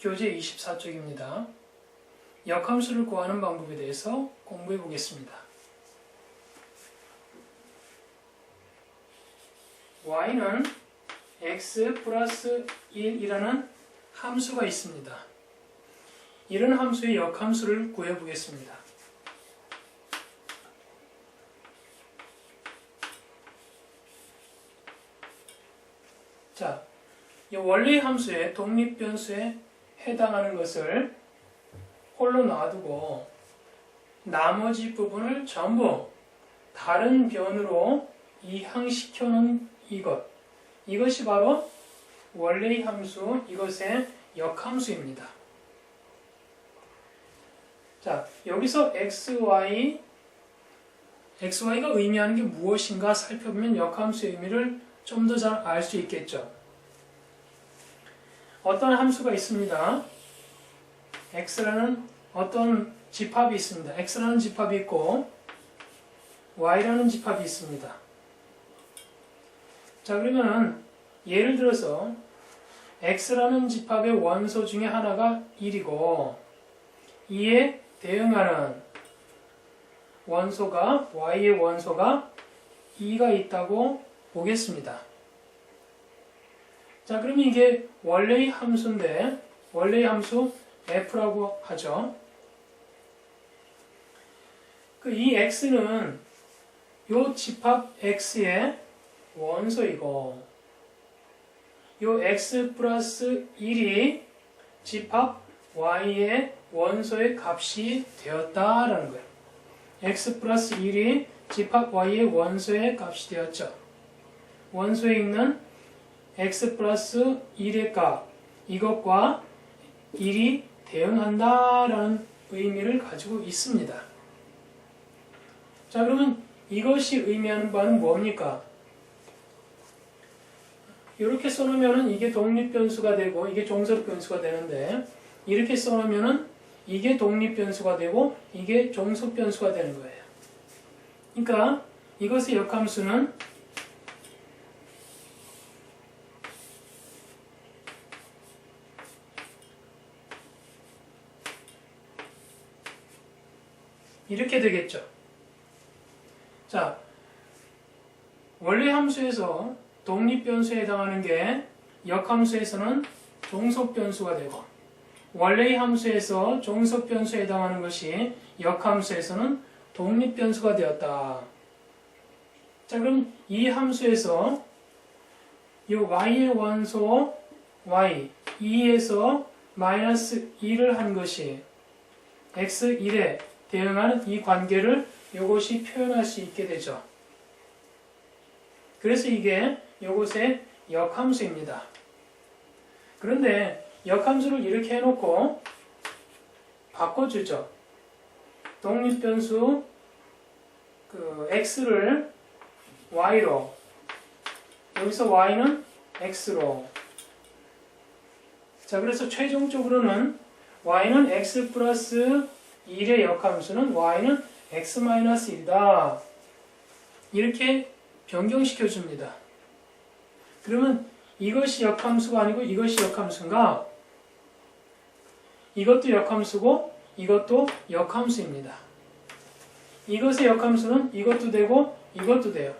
교재 24쪽입니다. 역함수를 구하는 방법에 대해서 공부해 보겠습니다. y는 x 플러스 1이라는 함수가 있습니다. 이런 함수의 역함수를 구해 보겠습니다. 자, 이 원래의 함수의 독립변수에 해당하는 것을 홀로 놔두고 나머지 부분을 전부 다른 변으로 이항시켜 놓은 이것이 바로 원래의 함수, 이것의 역함수입니다. 자, 여기서 xy가 의미하는 게 무엇인가 살펴보면 역함수의 의미를 좀 더 잘 알 수 있겠죠. 어떤 함수가 있습니다. x라는 어떤 집합이 있습니다. x라는 집합이 있고 y라는 집합이 있습니다. 자, 그러면 예를 들어서 x라는 집합의 원소 중에 하나가 1이고 이에 대응하는 원소가 y의 원소가 2가 있다고 보겠습니다. 자, 그러면 이게 원래의 함수인데 원래의 함수 f라고 하죠. 이 x는 요 집합 x의 원소이고 요 x 플러스 1이 집합 y의 원소의 값이 되었다라는 거예요. x 플러스 1이 집합 y의 원소의 값이 되었죠. 원소에 있는 x 플러스 1의 값, 이것과 1이 대응한다라는 의미를 가지고 있습니다. 자, 그러면 이것이 의미하는 바는 뭡니까? 이렇게 써놓으면 이게 독립변수가 되고 이게 종속변수가 되는데 이렇게 써놓으면 이게 독립변수가 되고 이게 종속변수가 되는 거예요. 그러니까 이것의 역함수는 이렇게 되겠죠. 자, 원래 함수에서 독립변수에 해당하는 게 역함수에서는 종속변수가 되고 원래의 함수에서 종속변수에 해당하는 것이 역함수에서는 독립변수가 되었다. 자, 그럼 이 함수에서 이 y의 원소 y 2에서 마이너스 1을 한 것이 x1에 대응하는 이 관계를 이것이 표현할 수 있게 되죠. 그래서 이게 이것의 역함수입니다. 그런데 역함수를 이렇게 해놓고 바꿔주죠. 독립변수 x를 y로, 여기서 y는 x로. 자, 그래서 최종적으로는 y는 x 플러스 1의 역함수는 y는 x-1이다. 이렇게 변경시켜 줍니다. 그러면 이것이 역함수가 아니고 이것이 역함수인가? 이것도 역함수고 이것도 역함수입니다. 이것의 역함수는 이것도 되고 이것도 돼요.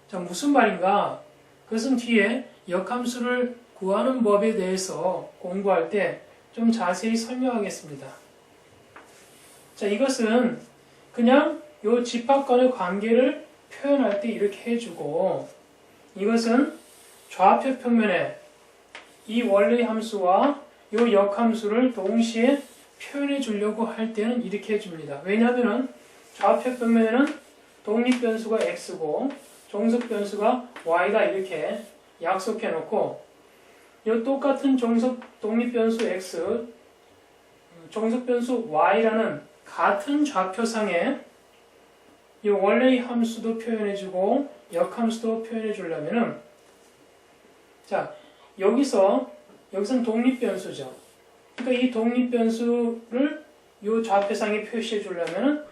자, 무슨 말인가? 그것은 뒤에 역함수를 구하는 법에 대해서 공부할 때 좀 자세히 설명하겠습니다. 자, 이것은 그냥 요 집합 간의 관계를 표현할 때 이렇게 해주고 이것은 좌표 평면에 이 원래 함수와 요 역함수를 동시에 표현해 주려고 할 때는 이렇게 해줍니다. 왜냐하면 좌표 평면에는 독립변수가 x고 종속변수가 y다 이렇게 약속해 놓고 요 똑같은 독립변수 x, 종속변수 y라는 같은 좌표상에 이 원래의 함수도 표현해주고 역함수도 표현해주려면은 자, 여기서는 독립변수죠. 그러니까 이 독립변수를 이 좌표상에 표시해주려면은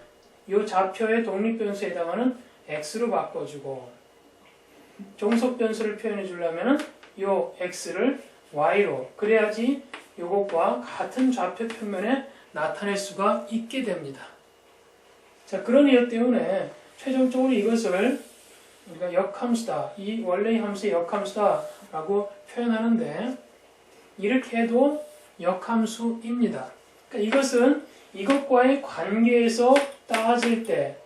이 좌표의 독립변수에 해당하는 x로 바꿔주고 종속변수를 표현해주려면은 이 x를 y로 그래야지 이것과 같은 좌표 평면에 나타낼 수가 있게 됩니다. 자, 그런 이유 때문에 최종적으로 이것을 우리가 역함수다, 이 원래의 함수의 역함수다 라고 표현하는데 이렇게 해도 역함수입니다. 그러니까 이것은 이것과의 관계에서 따질 때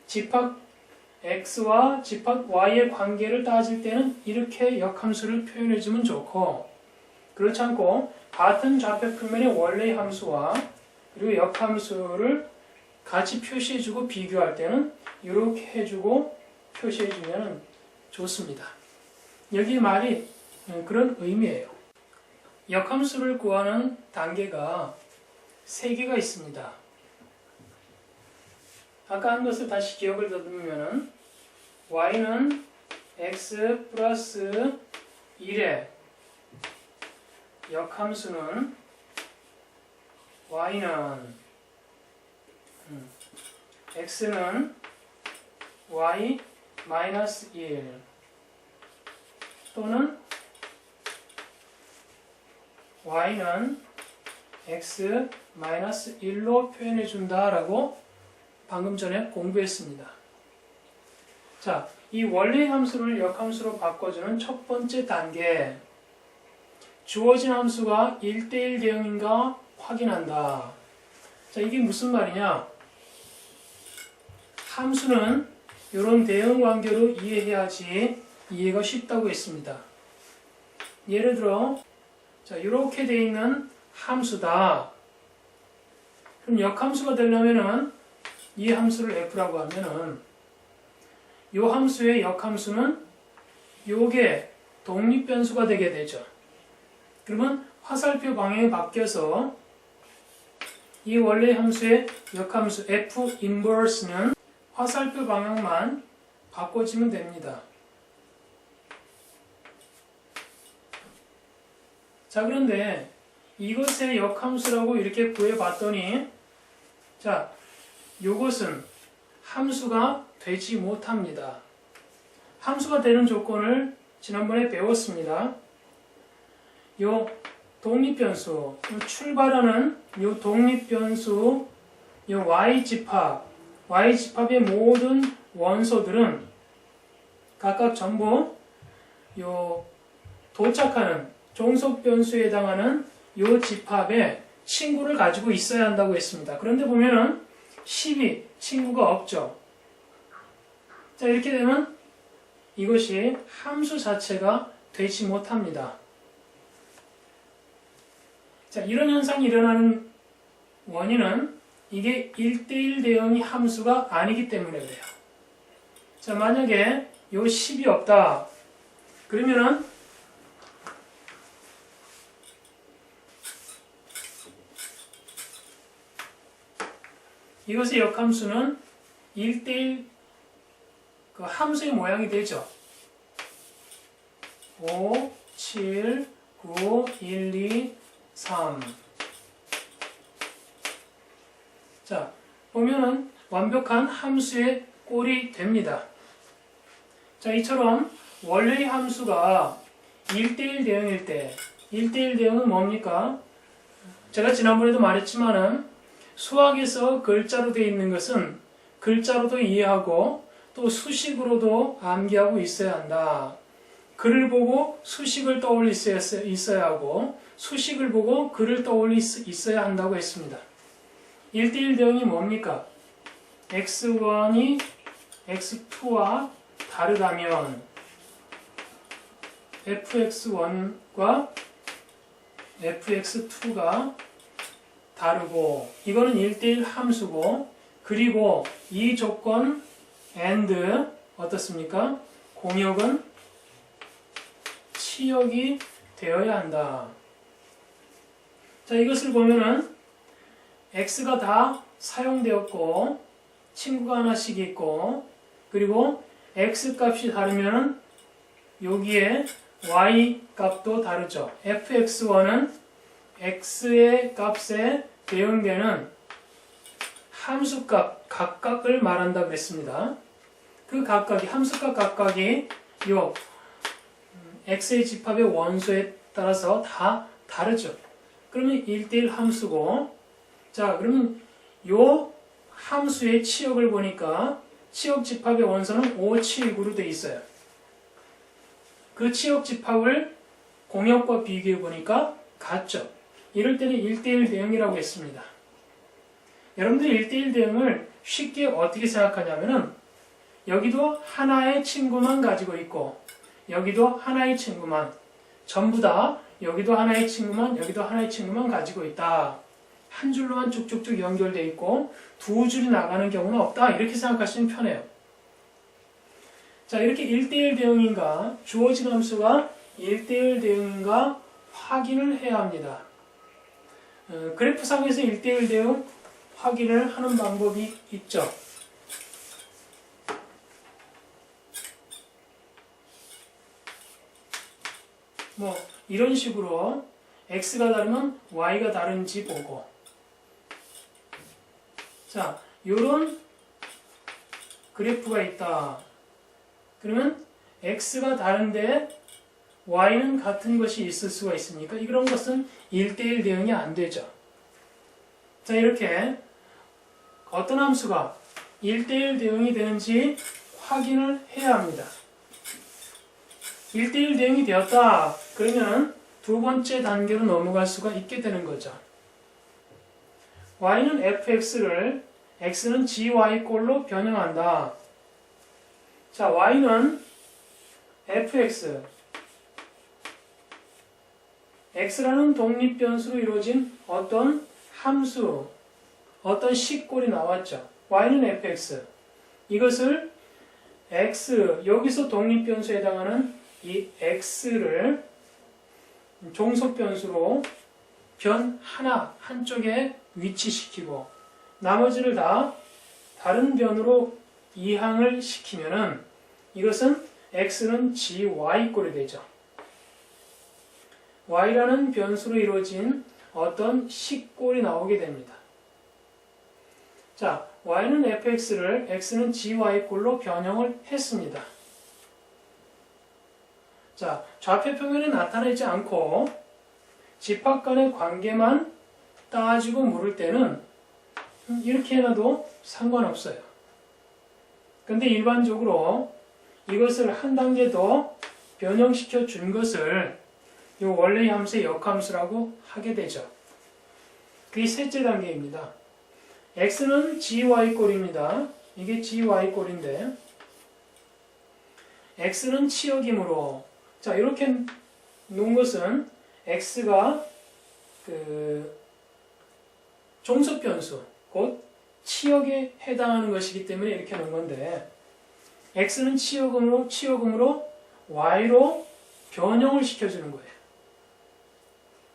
집합 x와 집합 y의 관계를 따질 때는 이렇게 역함수를 표현해주면 좋고, 그렇지 않고 같은 좌표 평면의 원래의 함수와 그리고 역함수를 같이 표시해주고 비교할 때는 이렇게 해주고 표시해주면 좋습니다. 여기 말이 그런 의미예요. 역함수를 구하는 단계가 3개가 있습니다. 아까 한 것을 다시 기억을 더듬으면 y는 x 플러스 1의 역함수는 y는 x는 y 마이너스 1 또는 y는 x 마이너스 1로 표현해 준다라고 방금 전에 공부했습니다. 자, 이 원래 함수를 역함수로 바꿔주는 첫 번째 단계, 주어진 함수가 1대1 대응인가 확인한다. 자, 이게 무슨 말이냐? 함수는 이런 대응 관계로 이해해야지 이해가 쉽다고 했습니다. 예를 들어, 자, 이렇게 돼 있는 함수다. 그럼 역함수가 되려면은 이 함수를 f라고 하면은 이 함수의 역함수는 요게 독립변수가 되게 되죠. 그러면 화살표 방향이 바뀌어서 이 원래 함수의 역함수 f 인버스는 화살표 방향만 바꿔주면 됩니다. 자, 그런데 이것의 역함수라고 이렇게 구해봤더니, 자, 요것은 함수가 되지 못합니다. 함수가 되는 조건을 지난번에 배웠습니다. 요 독립변수, 요 출발하는 요 독립변수, 요 y집합의 모든 원소들은 각각 전부 요 도착하는 종속변수에 해당하는 요 집합에 친구를 가지고 있어야 한다고 했습니다. 그런데 보면은 10이 친구가 없죠. 자, 이렇게 되면 이것이 함수 자체가 되지 못합니다. 자, 이런 현상이 일어나는 원인은 이게 1대1 대응이 함수가 아니기 때문에 그래요. 자, 만약에 요 10이 없다. 그러면은 이것의 역함수는 1대1 그 함수의 모양이 되죠. 5, 7, 9, 1, 2, 3. 자, 보면은 완벽한 함수의 꼴이 됩니다. 자, 이처럼 원래의 함수가 1대1 대응일 때, 1대1 대응은 뭡니까? 제가 지난번에도 말했지만은 수학에서 글자로 되어 있는 것은 글자로도 이해하고 또 수식으로도 암기하고 있어야 한다. 글을 보고 수식을 떠올릴 수 있어야 하고 수식을 보고 글을 떠올릴 수 있어야 한다고 했습니다. 1대1 대응이 뭡니까? x1이 x2와 다르다면 fx1과 fx2가 다르고 이거는 1대1 함수고, 그리고 이 조건 and 어떻습니까? 공역은 치역이 되어야 한다. 자, 이것을 보면은 x가 다 사용되었고 친구가 하나씩 있고, 그리고 x 값이 다르면은 여기에 y 값도 다르죠. fx1은 x의 값에 대응되는 함수값 각각을 말한다 그랬습니다. 그 각각이 함수값 각각이 요 x의 집합의 원소에 따라서 다 다르죠. 그러면 1대1 함수고, 자, 그러면 요 함수의 치역을 보니까 치역 집합의 원소는 5, 7, 9로 되어 있어요. 그 치역 집합을 공역과 비교해 보니까 같죠. 이럴 때는 1대1 대응이라고 했습니다. 여러분들이 1대1 대응을 쉽게 어떻게 생각하냐면은 여기도 하나의 친구만 가지고 있고 여기도 하나의 친구만, 전부 다 여기도 하나의 친구만, 여기도 하나의 친구만 가지고 있다. 한 줄로만 쭉쭉쭉 연결되어 있고 두 줄이 나가는 경우는 없다. 이렇게 생각하시면 편해요. 자, 이렇게 1대1 대응인가, 주어진 함수가 1대1 대응인가 확인을 해야 합니다. 그래프상에서 1대1 대응 확인을 하는 방법이 있죠. 뭐 이런 식으로 x가 다르면 y가 다른지 보고, 자, 요런 그래프가 있다. 그러면 x가 다른데 y는 같은 것이 있을 수가 있습니까? 이런 것은 1대1 대응이 안 되죠. 자, 이렇게 어떤 함수가 1대1 대응이 되는지 확인을 해야 합니다. 1대1 대응이 되었다. 그러면 두 번째 단계로 넘어갈 수가 있게 되는 거죠. y는 fx를 x는 gy꼴로 변형한다. 자, y는 fx, x라는 독립변수로 이루어진 어떤 함수, 어떤 식꼴이 나왔죠. y는 fx. 이것을 x, 여기서 독립변수에 해당하는 이 x를 종속변수로 변 하나, 한쪽에 위치시키고 나머지를 다 다른 변으로 이항을 시키면은 이것은 x는 gy꼴이 되죠. y라는 변수로 이루어진 어떤 식꼴이 나오게 됩니다. 자, y는 fx를 x는 gy꼴로 변형을 했습니다. 자, 좌표평면에 나타나지 않고 집합 간의 관계만 따지고 물을 때는 이렇게 해놔도 상관없어요. 근데 일반적으로 이것을 한 단계 더 변형시켜 준 것을 이 원래의 함수의 역함수라고 하게 되죠. 그게 셋째 단계입니다. x는 gy꼴입니다. 이게 gy꼴인데 x는 치역이므로, 자, 이렇게 놓은 것은 x가 종속변수, 곧 치역에 해당하는 것이기 때문에 이렇게 놓은 건데 x는 치역음으로 y로 변형을 시켜주는 거예요.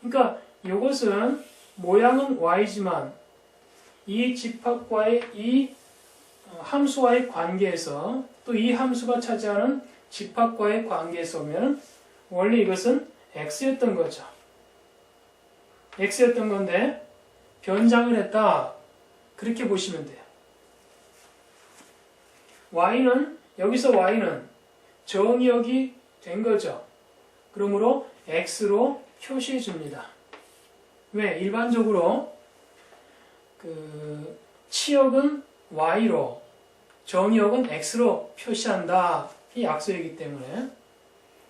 그러니까 이것은 모양은 y지만 이 집합과의 이 함수와의 관계에서 또 이 함수가 차지하는 집합과의 관계에서 보면 원래 이것은 x였던 거죠. x였던 건데 변장을 했다. 그렇게 보시면 돼요. y는, 여기서 y는 정의역이 된 거죠. 그러므로 x로 표시해 줍니다. 왜? 일반적으로 치역은 y로, 정의역은 x로 표시한다. 이 약속이기 때문에.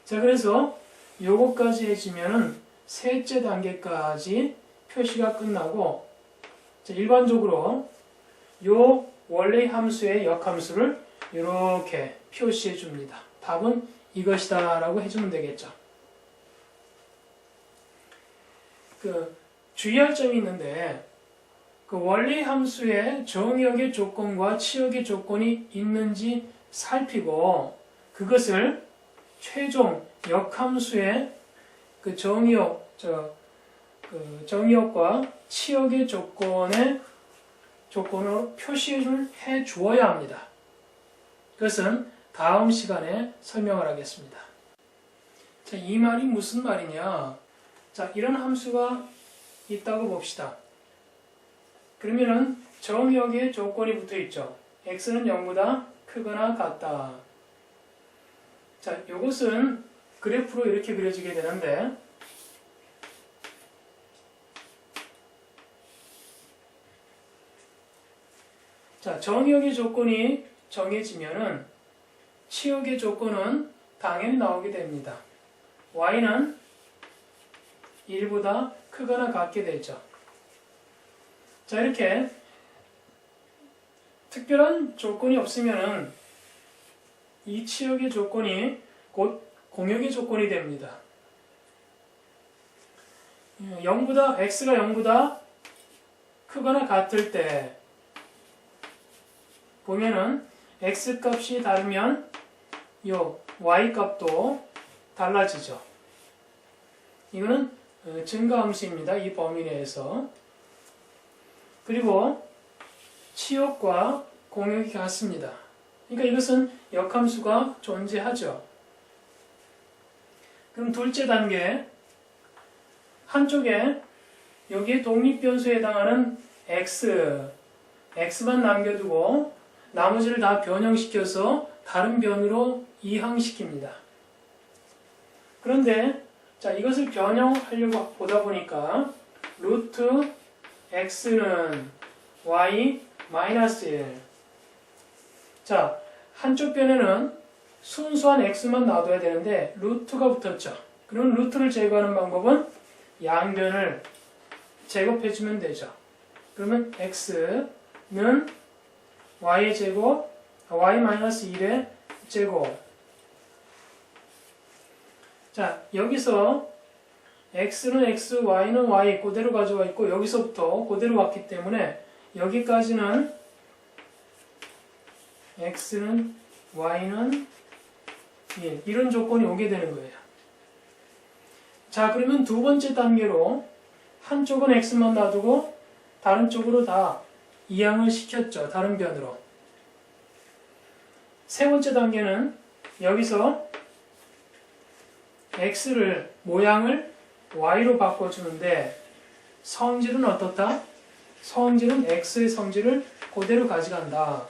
자, 그래서 요거까지 해주면은 셋째 단계까지 표시가 끝나고, 자, 일반적으로 요 원래 함수의 역함수를 이렇게 표시해 줍니다. 답은 이것이다 라고 해주면 되겠죠. 주의할 점이 있는데 원래 함수의 정의역의 조건과 치역의 조건이 있는지 살피고 그것을 최종 역함수의 정의역과 치역의 조건으로 표시를 해 주어야 합니다. 그것은 다음 시간에 설명을 하겠습니다. 자, 이 말이 무슨 말이냐? 자, 이런 함수가 있다고 봅시다. 그러면은 정의역에 조건이 붙어 있죠. x는 0보다 크거나 같다. 자, 이것은 그래프로 이렇게 그려지게 되는데 자, 정의역의 조건이 정해지면은 치역의 조건은 당연히 나오게 됩니다. y는 1보다 크거나 같게 되죠. 자, 이렇게 특별한 조건이 없으면은 이 치역의 조건이 곧 공역의 조건이 됩니다. 0보다 x가 0보다 크거나 같을 때 보면은 x 값이 다르면 요 y 값도 달라지죠. 이거는 증가함수입니다. 이 범위 내에서. 그리고 치역과 공역이 같습니다. 그러니까 이것은 역함수가 존재하죠. 그럼 둘째 단계, 한쪽에 여기에 독립변수에 해당하는 x만 남겨두고 나머지를 다 변형시켜서 다른 변으로 이항시킵니다. 그런데 자, 이것을 변형하려고 보다 보니까 루트 x는 y 마이너스 1. 자, 한쪽 변에는 순수한 x만 놔둬야 되는데 루트가 붙었죠. 그럼 루트를 제거하는 방법은 양변을 제곱해주면 되죠. 그러면 x는 y의 제곱, y 마이너스 1의 제곱. 자, 여기서 x는 x, y는 y 그대로 가져와 있고 여기서부터 그대로 왔기 때문에 여기까지는 x는 y는 1 이런 조건이 오게 되는 거예요. 자, 그러면 두 번째 단계로 한쪽은 x만 놔두고 다른 쪽으로 다 이항을 시켰죠. 다른 변으로. 세 번째 단계는 여기서 x를 모양을 y로 바꿔주는데 성질은 어떻다? 성질은 x의 성질을 그대로 가져간다.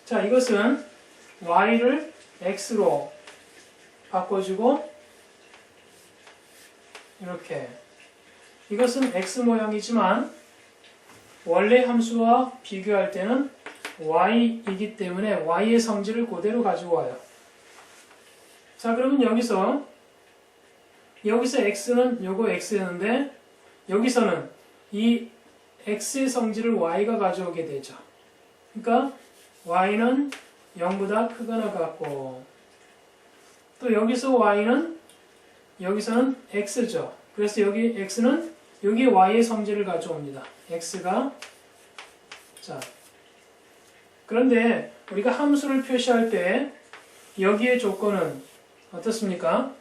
자, 이것은 y를 x로 바꿔주고 이렇게 이것은 x 모양이지만 원래 함수와 비교할 때는 y이기 때문에 y의 성질을 그대로 가지고 와요. 자, 그러면 여기서 x는 요거 x였는데 여기서는 이 x의 성질을 y가 가져오게 되죠. 그러니까 y는 0보다 크거나 같고 또 여기서 y는 여기서는 x죠. 그래서 여기 x는 여기 y의 성질을 가져옵니다. x가 자, 그런데 우리가 함수를 표시할 때 여기의 조건은 어떻습니까?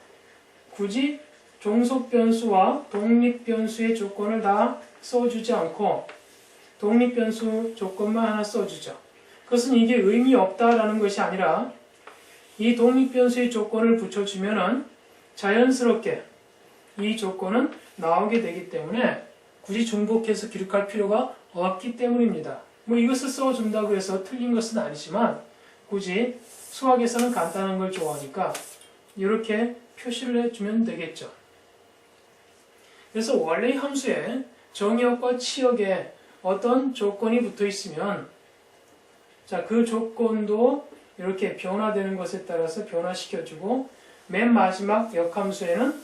굳이 종속변수와 독립변수의 조건을 다 써주지 않고 독립변수 조건만 하나 써주죠. 그것은 이게 의미 없다라는 것이 아니라 이 독립변수의 조건을 붙여주면은 자연스럽게 이 조건은 나오게 되기 때문에 굳이 중복해서 기록할 필요가 없기 때문입니다. 뭐 이것을 써준다고 해서 틀린 것은 아니지만 굳이 수학에서는 간단한 걸 좋아하니까 이렇게 표시를 해주면 되겠죠. 그래서 원래 함수에 정의역과 치역에 어떤 조건이 붙어 있으면 자, 그 조건도 이렇게 변화되는 것에 따라서 변화시켜주고 맨 마지막 역함수에는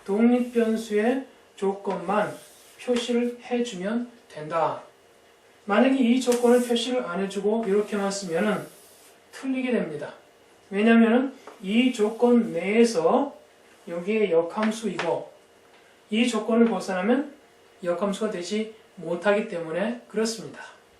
독립변수의 조건만 표시를 해주면 된다. 만약에 이 조건을 표시를 안 해주고 이렇게만 쓰면은 틀리게 됩니다. 왜냐하면 이 조건 내에서 여기에 역함수이고 이 조건을 벗어나면 역함수가 되지 못하기 때문에 그렇습니다.